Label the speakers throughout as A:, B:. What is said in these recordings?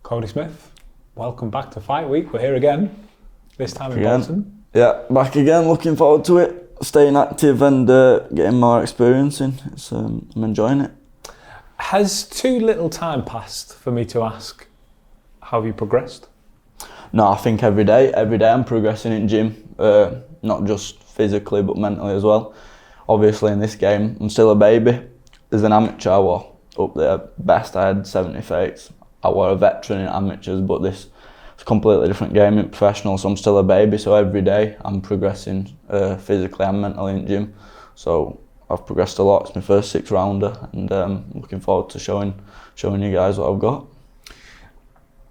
A: Codie Smith, welcome back to Fight Week. We're here again, this time in Bolton.
B: Yeah, back again, looking forward to it. Staying active and getting more experience in. I'm enjoying it.
A: Has too little time passed for me to ask, how have you progressed?
B: No, I think every day I'm progressing in gym, not just physically but mentally as well. Obviously in this game, I'm still a baby. As an amateur, I was up there best. I had 70 fights. I was a veteran in amateurs, but this is a completely different game in professional, so I'm still a baby. So every day I'm progressing physically and mentally in gym. So I've progressed a lot. It's my first 6-rounder, and I'm looking forward to showing you guys what I've got.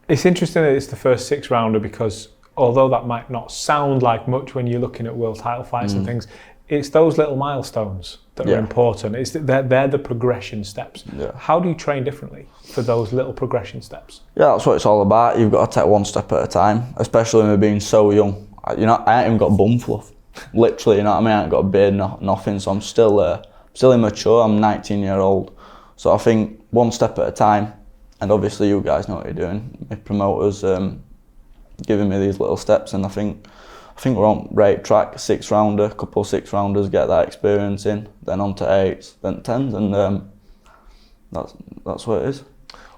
A: It's interesting that it's the first 6-rounder because although that might not sound like much when you're looking at world title fights and things, it's those little milestones that are important. They're the progression steps.
B: Yeah.
A: How do you train differently for those little progression steps?
B: Yeah, that's what it's all about. You've got to take one step at a time, especially me being so young. I ain't even got bum fluff. Literally, you know what I mean? I ain't got a beard, nothing, so I'm still immature. I'm 19 years old. So I think one step at a time, and obviously you guys know what you're doing. My promoters giving me these little steps, and I think we're on right track. 6-rounder, couple of 6-rounders, get that experience in, then on to 8s, then 10s, and that's what it is.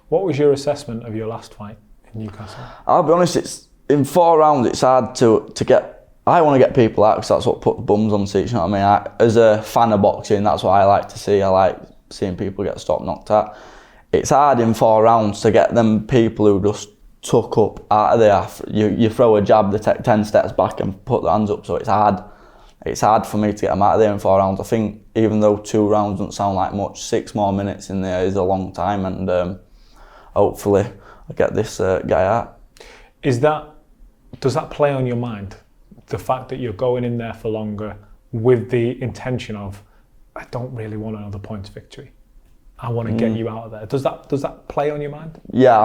A: What was your assessment of your last fight in Newcastle?
B: I'll be honest, it's in 4 rounds. It's hard to get. I want to get people out because that's what puts bums on seats. You know what I mean? As a fan of boxing, that's what I like to see. I like seeing people get stopped, knocked out. It's hard in 4 rounds to get them people who just tuck up out of there. You throw a jab, they take 10 steps back and put their hands up. So it's hard. It's hard for me to get them out of there in 4 rounds. I think even though 2 rounds doesn't sound like much, 6 more minutes in there is a long time, and hopefully I get this guy out. Does
A: that play on your mind? The fact that you're going in there for longer with the intention of, I don't really want another points victory. I want to get you out of there. Does that play on your mind?
B: Yeah,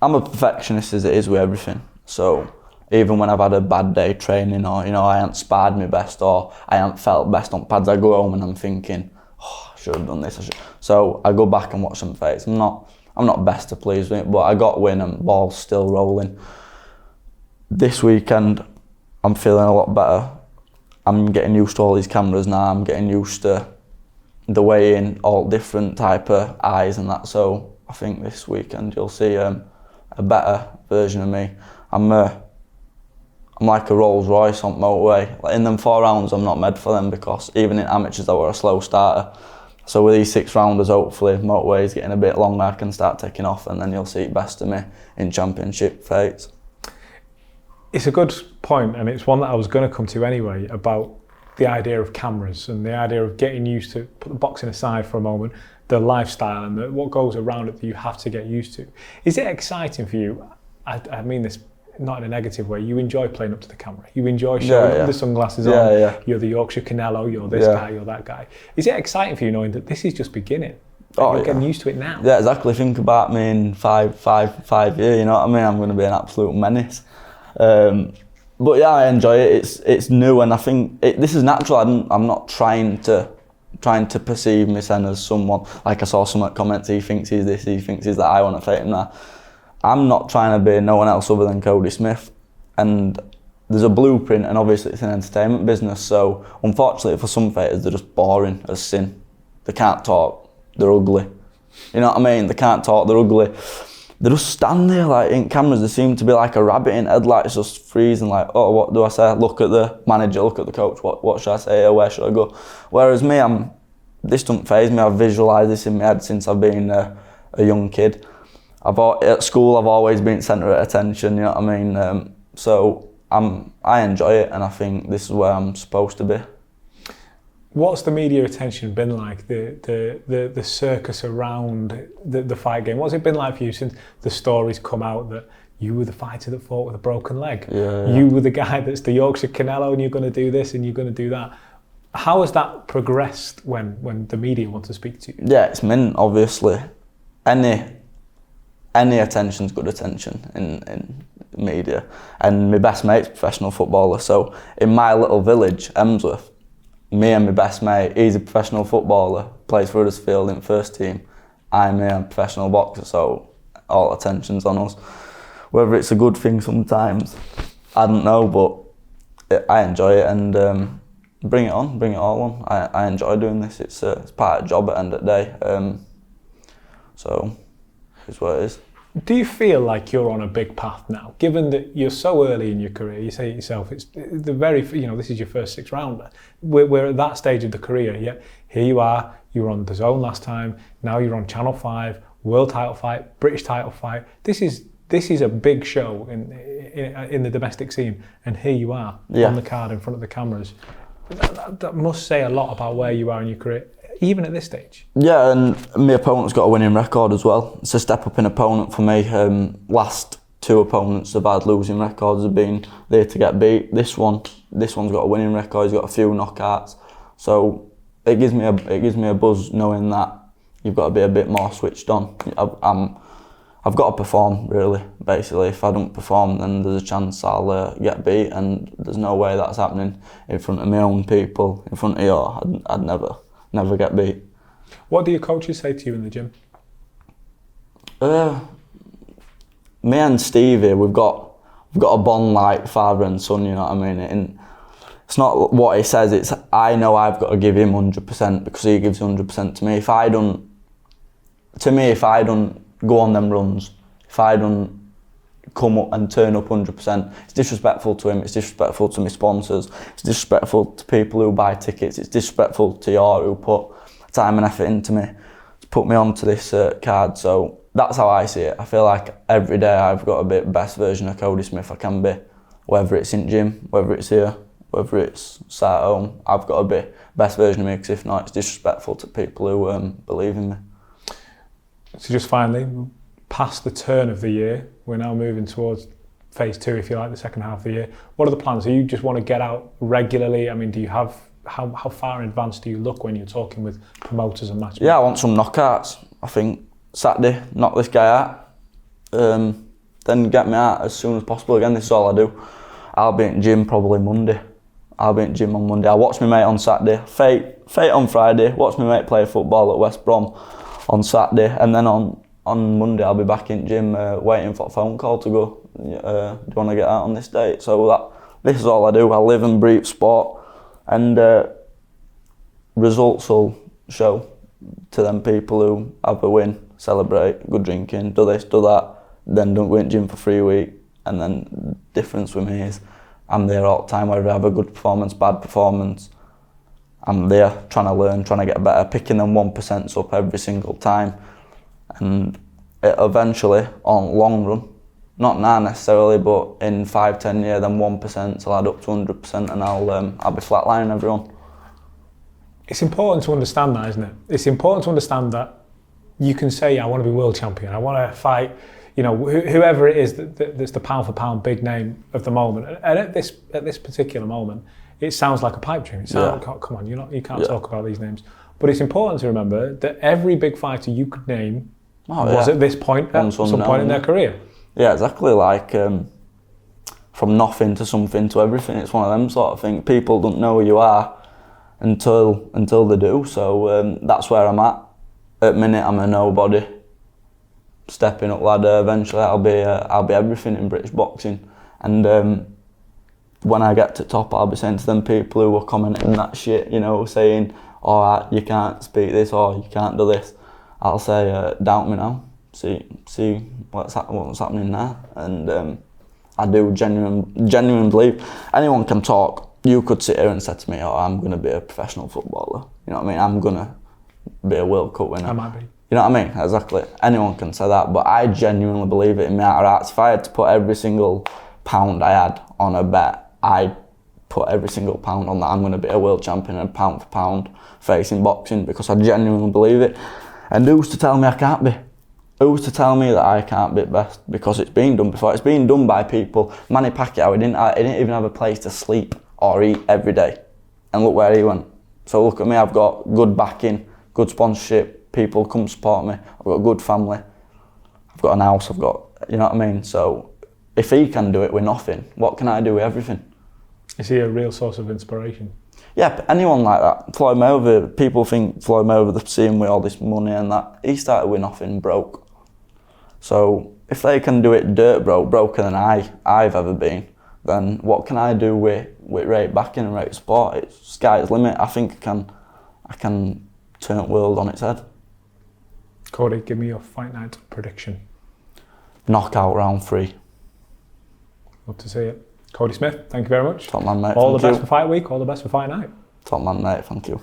B: I'm a perfectionist as it is with everything. So even when I've had a bad day training, or I haven't sparred my best, or I haven't felt best on pads, I go home and I'm thinking, I should have done this. So I go back and watch some fights. I'm not best to please with it, but I got win and ball's still rolling. This weekend, I'm feeling a lot better. I'm getting used to all these cameras now. I'm getting used to the way in all different type of eyes and that. So I think this weekend you'll see a better version of me. I'm like a Rolls Royce on motorway. Like in them 4 rounds, I'm not made for them because even in amateurs I were a slow starter. So with these 6-rounders, hopefully motorway's getting a bit longer, I can start taking off, and then you'll see best of me in championship fights.
A: It's a good point, and it's one that I was going to come to anyway, about the idea of cameras and the idea of getting used to, put the boxing aside for a moment, the lifestyle and what goes around it that you have to get used to. Is it exciting for you? I mean this not in a negative way. You enjoy playing up to the camera. You enjoy showing the sunglasses on.
B: Yeah.
A: You're the Yorkshire Canelo, you're this guy, you're that guy. Is it exciting for you knowing that this is just beginning? You're getting used to it now?
B: Yeah, exactly. Think about me in five years, you know what I mean? I'm going to be an absolute menace. But yeah, I enjoy it. It's new, and I think this is natural. I'm not trying to perceive myself as someone. Like I saw someone comments, he thinks he's this, he thinks he's that. I want to fight him now. I'm not trying to be no one else other than Codie Smith. And there's a blueprint, and obviously it's an entertainment business. So unfortunately for some fighters, they're just boring as sin. They can't talk. They're ugly. You know what I mean? They can't talk. They're ugly. They just stand there like in cameras. They seem to be like a rabbit in headlights, just freezing. Like, oh, what do I say? Look at the manager. Look at the coach. What should I say? Where should I go? Whereas me, this doesn't faze me. I've visualised this in my head since I've been a young kid. At school, I've always been centre of attention. You know what I mean? So I enjoy it, and I think this is where I'm supposed to be.
A: What's the media attention been like, the circus around the fight game? What's it been like for you since the stories come out that you were the fighter that fought with a broken leg?
B: Yeah.
A: You were the guy that's the Yorkshire Canelo, and you're going to do this and you're going to do that. How has that progressed when the media want to speak to you?
B: Yeah, it's mint, obviously. Any attention's good attention in media. And my best mate's a professional footballer, so in my little village, Emsworth, me and my best mate, he's a professional footballer, plays for Huddersfield in first team. I'm a professional boxer, so all attention's on us. whether it's a good thing sometimes, I don't know, but I enjoy it, and bring it on, bring it all on. I enjoy doing this. It's part of the job at the end of the day. So it's what it is.
A: Do you feel like you're on a big path now, given that you're so early in your career? You say it yourself, it's the very, this is your first 6 rounder. We're at that stage of the career, yet here you are, you were on DAZN last time, now you're on Channel 5, world title fight, British title fight. This is a big show in the domestic scene, and here you are on the card in front of the cameras. That must say a lot about where you are in your career, even at this stage.
B: Yeah, and my opponent's got a winning record as well. It's a step up in opponent for me. Last 2 opponents have had losing records, have been there to get beat. This one's got a winning record. He's got a few knockouts, so it gives me a buzz knowing that you've got to be a bit more switched on. I've got to perform, really. Basically, if I don't perform, then there's a chance I'll get beat, and there's no way that's happening in front of my own people, in front of you. I'd never get beat.
A: What do your coaches say to you in the gym?
B: Me and Stevie, we've got a bond like father and son. You know what I mean? And it's not what he says. It's I know I've got to give him 100% because he gives 100% to me. If I don't go on them runs, if I don't come up and turn up 100%, it's disrespectful to him, it's disrespectful to my sponsors, it's disrespectful to people who buy tickets, it's disrespectful to you who put time and effort into me to put me onto this card. So that's how I see it. I feel like every day I've got to be the best version of Codie Smith I can be, whether it's in gym, whether it's here, whether it's sat at home. I've got to be the best version of me, because if not, it's disrespectful to people who believe in me.
A: So just finally, past the turn of the year, we're now moving towards phase 2, if you like, the second half of the year. What are the plans? Do you just want to get out regularly? I mean, do you have, how far in advance do you look when you're talking with promoters and matchmakers?
B: Yeah, I want some knockouts. I think Saturday, knock this guy out, then get me out as soon as possible again. This is all I do. I'll be in gym probably Monday. I'll be in gym on Monday. I'll watch my mate on Saturday, fate on Friday, watch my mate play football at West Brom on Saturday, and then on Monday I'll be back in gym waiting for a phone call to go, do you want to get out on this date? So this is all I do. I live and breathe sport, and results will show to them people who have a win, celebrate, good drinking, do this, do that, then don't go in gym for 3 weeks. And then the difference with me is I'm there all the time, whether I have a good performance, bad performance. I'm there trying to learn, trying to get better, picking them 1% up every single time. And it eventually, on long run, not now necessarily, but in 5-10 years, then 1% will add up to 100%, and I'll be flatlining everyone.
A: It's important to understand that, isn't it? It's important to understand that you can say, I want to be world champion, I want to fight, whoever it is that's the pound for pound big name of the moment. And at this particular moment, it sounds like a pipe dream. It sounds like, come on, you can't talk about these names. But it's important to remember that every big fighter you could name was at this point, at some point in their career.
B: Yeah, exactly. Like from nothing to something to everything. It's one of them sort of things. People don't know who you are until they do. So that's where I'm at. At the minute, I'm a nobody. Stepping up ladder. Eventually, I'll be everything in British boxing. And when I get to top, I'll be saying to them people who were commenting that shit, saying, "Oh, you can't speak this," or "You can't do this." I'll say, "Doubt me now. See what's happening now." And I do genuinely believe anyone can talk. You could sit here and say to me, "Oh, I'm going to be a professional footballer." You know what I mean? I'm going to be a World Cup winner.
A: I might be.
B: You know what I mean? Exactly. Anyone can say that, but I genuinely believe it in my heart of hearts. If I had to put every single pound I had on a bet, I'd put every single pound on that. I'm going to be a world champion and pound for pound facing boxing, because I genuinely believe it. And who's to tell me I can't be? Who's to tell me that I can't be best? Because it's been done before. It's been done by people. Manny Pacquiao, he didn't even have a place to sleep or eat every day. And look where he went. So look at me, I've got good backing, good sponsorship, people come support me, I've got a good family, I've got an house, you know what I mean? So if he can do it with nothing, what can I do with everything?
A: Is he a real source of inspiration?
B: Yeah, anyone like that. Floyd Mayweather, people think Floyd Mayweather, they see him with all this money and that. He started with nothing, broke. So if they can do it broker than I've ever been, then what can I do with rate backing and rate sport? It's sky's the limit. I think I can turn the world on its head.
A: Codie, give me your fight night prediction.
B: Knockout round 3.
A: Love to see it. Codie Smith, thank you very much.
B: Top man, mate.
A: All the
B: Thank
A: best for fight week, all the best for fight night.
B: Top man, mate. Thank you.